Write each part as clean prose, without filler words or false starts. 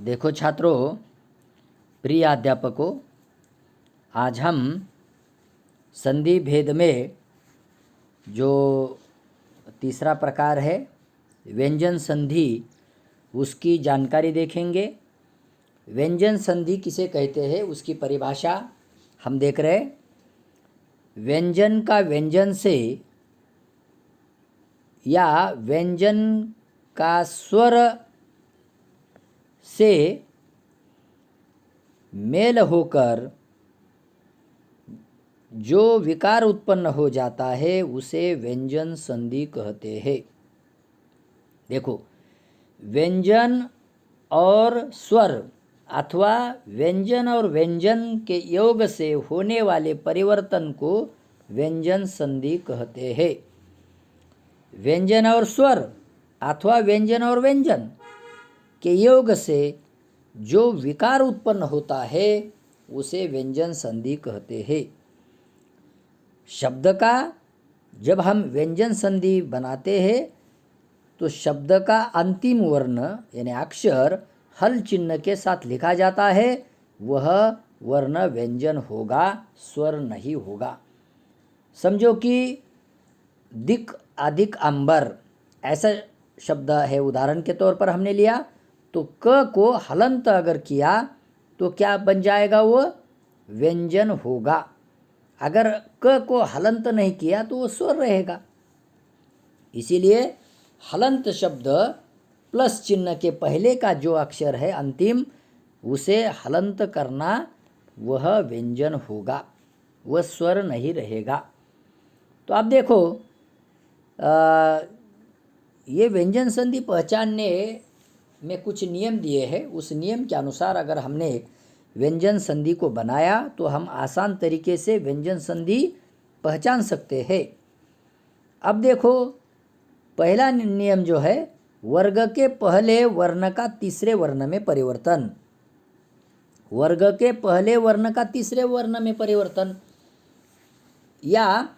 देखो छात्रों, प्रिय अध्यापकों, आज हम संधि भेद में जो तीसरा प्रकार है व्यंजन संधि, उसकी जानकारी देखेंगे। व्यंजन संधि किसे कहते हैं उसकी परिभाषा हम देख रहे हैं। व्यंजन का व्यंजन से या व्यंजन का स्वर से मेल होकर जो विकार उत्पन्न हो जाता है उसे व्यंजन संधि कहते हैं। देखो, व्यंजन और स्वर अथवा व्यंजन और व्यंजन के योग से होने वाले परिवर्तन को व्यंजन संधि कहते हैं। व्यंजन और स्वर अथवा व्यंजन और व्यंजन के योग से जो विकार उत्पन्न होता है उसे व्यंजन संधि कहते हैं। शब्द का जब हम व्यंजन संधि बनाते हैं तो शब्द का अंतिम वर्ण यानी अक्षर हल चिन्ह के साथ लिखा जाता है, वह वर्ण व्यंजन होगा, स्वर नहीं होगा। समझो कि दिक अधिक अंबर ऐसा शब्द है, उदाहरण के तौर पर हमने लिया तो क को हलंत अगर किया तो क्या बन जाएगा, वो व्यंजन होगा। अगर क को हलंत नहीं किया तो वो स्वर रहेगा। इसीलिए हलंत शब्द प्लस चिन्ह के पहले का जो अक्षर है अंतिम, उसे हलंत करना, वह व्यंजन होगा, वह स्वर नहीं रहेगा। तो आप देखो, ये व्यंजन संधि पहचानने में कुछ नियम दिए हैं। उस नियम के अनुसार अगर हमने व्यंजन संधि को बनाया तो हम आसान तरीके से व्यंजन संधि पहचान सकते हैं। अब देखो, पहला नियम जो है, वर्ग के पहले वर्ण का तीसरे वर्ण में परिवर्तन। वर्ग के पहले वर्ण का तीसरे वर्ण में परिवर्तन या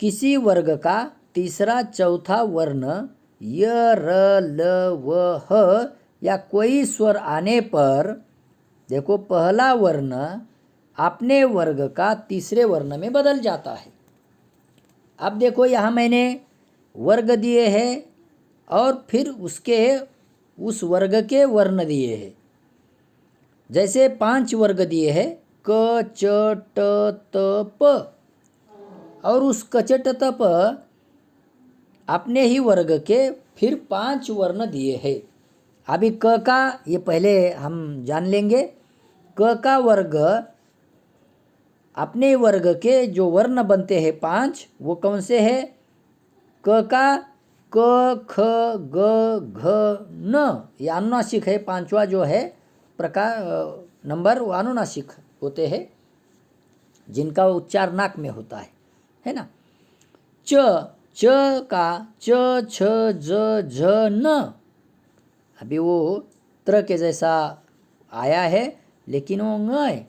किसी वर्ग का तीसरा चौथा वर्ण य, र, ल, व, ह या कोई स्वर आने पर देखो पहला वर्ण अपने वर्ग का तीसरे वर्ण में बदल जाता है। अब देखो, यहाँ मैंने वर्ग दिए हैं और फिर उसके उस वर्ग के वर्ण दिए हैं। जैसे 5 वर्ग दिए हैं, क, च, ट, त, प, और उस क, च, ट, त, प अपने ही वर्ग के फिर 5 वर्ण दिए हैं। अभी क का ये पहले हम जान लेंगे। क का वर्ग अपने वर्ग के जो वर्ण बनते हैं 5, वो कौन से हैं? क का क, ख, ग, घ, न, ये अनुनासिक है। 5वां जो है प्रकार नंबर, वो अनुनासिक होते हैं, जिनका उच्चार नाक में होता है ना। च का च, छ, ज, झ, न, अभी वो त्र के जैसा आया है लेकिन वो ng है।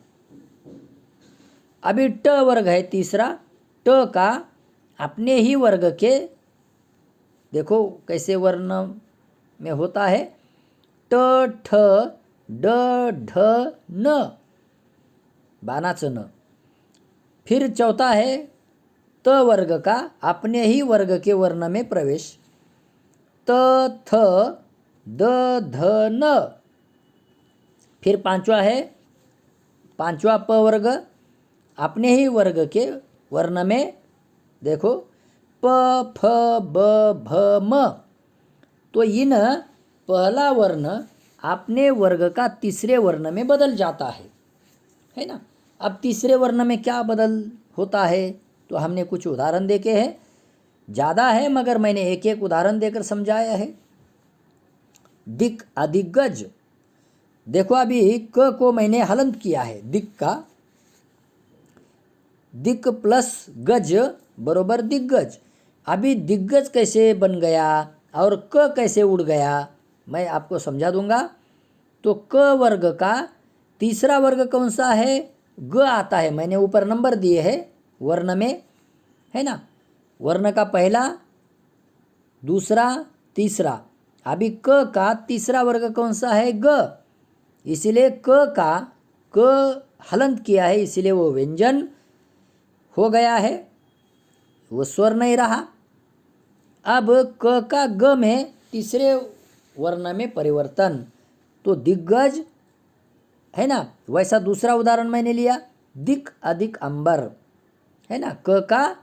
अभी ट वर्ग है तीसरा, ट का अपने ही वर्ग के देखो कैसे वर्ण में होता है, ट, ठ, ड, ढ, न, बानाच न। फिर चौथा है त वर्ग का अपने ही वर्ग के वर्ण में प्रवेश, त, थ, द, ध, न। फिर 5वां है, 5वां प वर्ग अपने ही वर्ग के वर्ण में देखो प, फ, ब, भ, म। तो इन पहला वर्ण अपने वर्ग का तीसरे वर्ण में बदल जाता है ना। अब तीसरे वर्ण में क्या बदल होता है तो हमने कुछ उदाहरण देखे हैं। ज़्यादा है मगर मैंने एक एक उदाहरण देकर समझाया है। दिक अधिक गज, देखो अभी क को मैंने हलंत किया है, दिक का दिक प्लस गज बरोबर दिग्गज। अभी दिग्गज कैसे बन गया और क कैसे उड़ गया, मैं आपको समझा दूंगा। तो क वर्ग का तीसरा वर्ग कौन सा है? ग आता है। मैंने ऊपर नंबर दिए हैं वर्ण में, है ना। वर्ण का पहला, दूसरा, तीसरा। अभी क का तीसरा वर्ग कौन सा है? ग। इसीलिए क हलंत किया है, इसीलिए वो व्यंजन हो गया है, वो स्वर नहीं रहा। अब क का ग में तीसरे वर्ण में परिवर्तन, तो दिग्गज है ना। वैसा दूसरा उदाहरण मैंने लिया, दिक अधिक अंबर, है ना। क का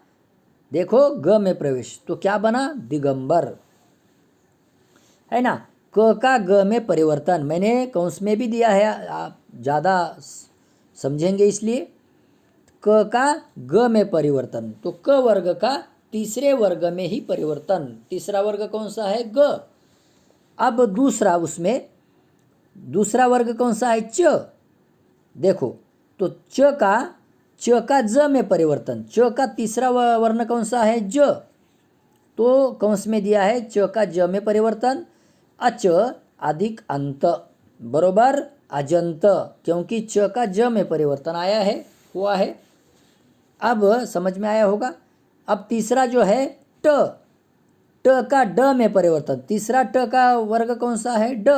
देखो ग में प्रवेश, तो क्या बना, दिगंबर, है ना। क का ग में परिवर्तन मैंने कंस में भी दिया है, आप ज़्यादा समझेंगे इसलिए। क का ग में परिवर्तन, तो क वर्ग का तीसरे वर्ग में ही परिवर्तन। तीसरा वर्ग कौन सा है, ग। अब दूसरा वर्ग कौन सा है, च। देखो तो च का ज में परिवर्तन, च का तीसरा वर्ण कौन सा है, ज। तो कंस में दिया है च का ज में परिवर्तन, अच अधिक अंत बरोबर अजंत, क्योंकि च का ज में परिवर्तन आया है, हुआ है। अब समझ में आया होगा। अब तीसरा जो है ट का ड में परिवर्तन, तीसरा ट का वर्ग कौन सा है, ड।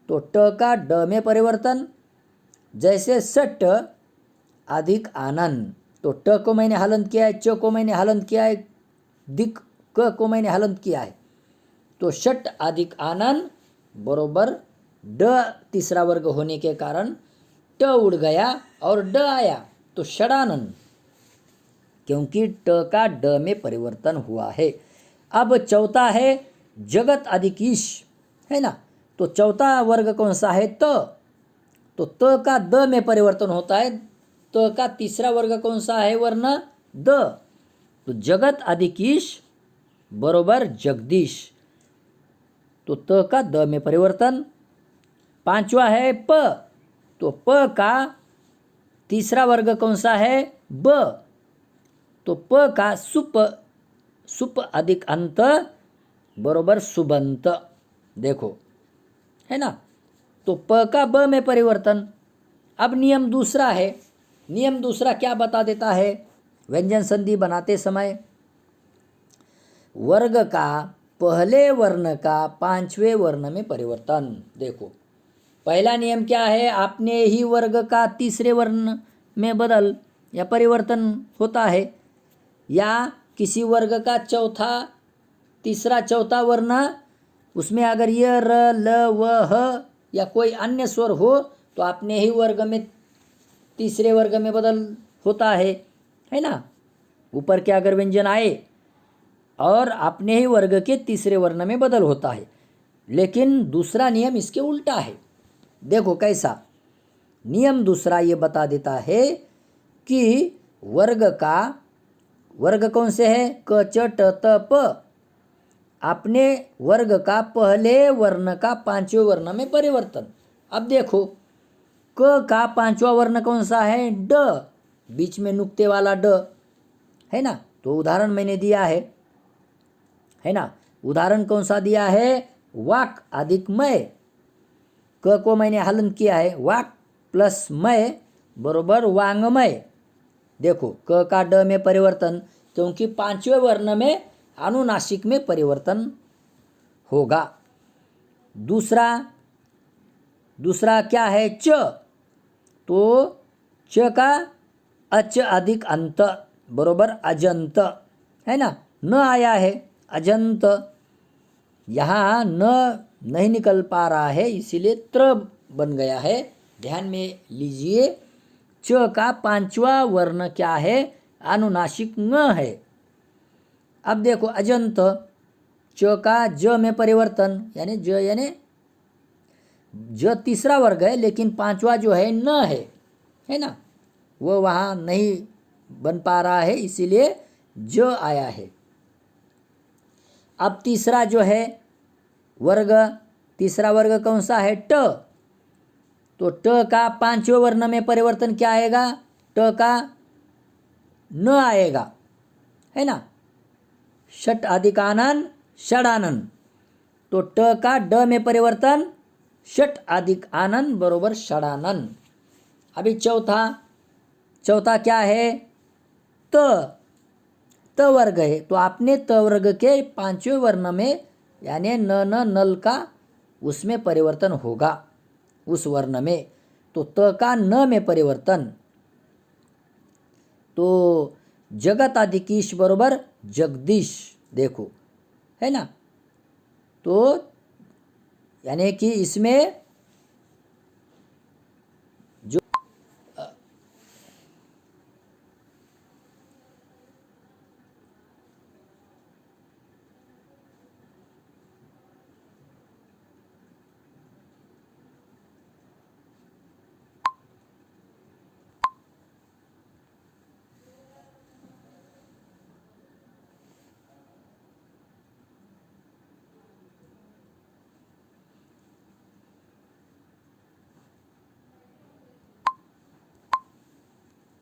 तो ट का ड में परिवर्तन, जैसे सट अधिक आनंद, तो ट को मैंने हलंत किया है, च को मैंने हलंत किया है, दिक क को मैंने हलंत किया है, तो षट अधिक आनंद बरोबर ड तीसरा वर्ग होने के कारण ट उड़ गया और ड आया, तो षडानंद, क्योंकि ट का ड में परिवर्तन हुआ है। अब चौथा है जगत अधिक ईश, है ना। तो चौथा वर्ग कौन सा है, त। तो त का द में परिवर्तन होता है, त का तीसरा वर्ग कौन सा है, वर्ण द। तो जगत अधिक ईश बरोबर जगदीश, तो त का द में परिवर्तन। पांचवा है प, तो प का तीसरा वर्ग कौन सा है, ब। तो प का सुप अधिक अंत बरोबर सुबंत, देखो, है ना। तो प का ब में परिवर्तन। अब नियम दूसरा है, नियम दूसरा क्या बता देता है, व्यंजन संधि बनाते समय वर्ग का पहले वर्ण का पांचवें वर्ण में परिवर्तन। देखो पहला नियम क्या है, आपने ही वर्ग का तीसरे वर्ण में बदल या परिवर्तन होता है, या किसी वर्ग का तीसरा चौथा वर्ण, उसमें अगर य र ल व ह या कोई अन्य स्वर हो तो आपने ही वर्ग में तीसरे वर्ग में बदल होता है ना। ऊपर के अगर व्यंजन आए और अपने ही वर्ग के तीसरे वर्ण में बदल होता है। लेकिन दूसरा नियम इसके उल्टा है। देखो कैसा, नियम दूसरा ये बता देता है कि वर्ग कौन से है, क च ट त प, अपने वर्ग का पहले वर्ण का पांचवें वर्ण में परिवर्तन। अब देखो क का पांचवा वर्ण कौन सा है, ड, बीच में नुक्ते वाला ड, है ना। तो उदाहरण मैंने दिया है ना। उदाहरण कौन सा दिया है, वाक अधिक मय, क को मैंने हलन किया है, वाक प्लस मय बरोबर वांगमय। देखो क का ड में परिवर्तन, क्योंकि पांचवें वर्ण में अनुनासिक में परिवर्तन होगा। दूसरा क्या है, च, तो च का अच अधिक अंत बरोबर अजंत, है ना। न आया है अजंत, यहाँ न नहीं निकल पा रहा है, इसीलिए त्र बन गया है। ध्यान में लीजिए, च का पांचवा वर्ण क्या है, अनुनासिक न है। अब देखो अजंत, च का ज में परिवर्तन, यानी ज तीसरा वर्ग है, लेकिन पांचवा जो है न है ना, वो वहाँ नहीं बन पा रहा है, इसीलिए ज आया है। अब तीसरा जो है तीसरा वर्ग कौन सा है, ट। तो ट का पांचवें वर्ण में परिवर्तन क्या आएगा, ट का न आएगा, है ना। षट अधिकानन षडानन, तो ट का ड में परिवर्तन, षट अधिक आनंद बरोबर षडानन। अभी चौथा क्या है, त वर्ग है, तो आपने त वर्ग के पांचवें वर्ण में यानी न नल का उसमें परिवर्तन होगा। उस वर्ण में, तो त का न में परिवर्तन, तो जगत आदि कीश बरोबर जगदीश, देखो है ना। तो यानी कि इसमें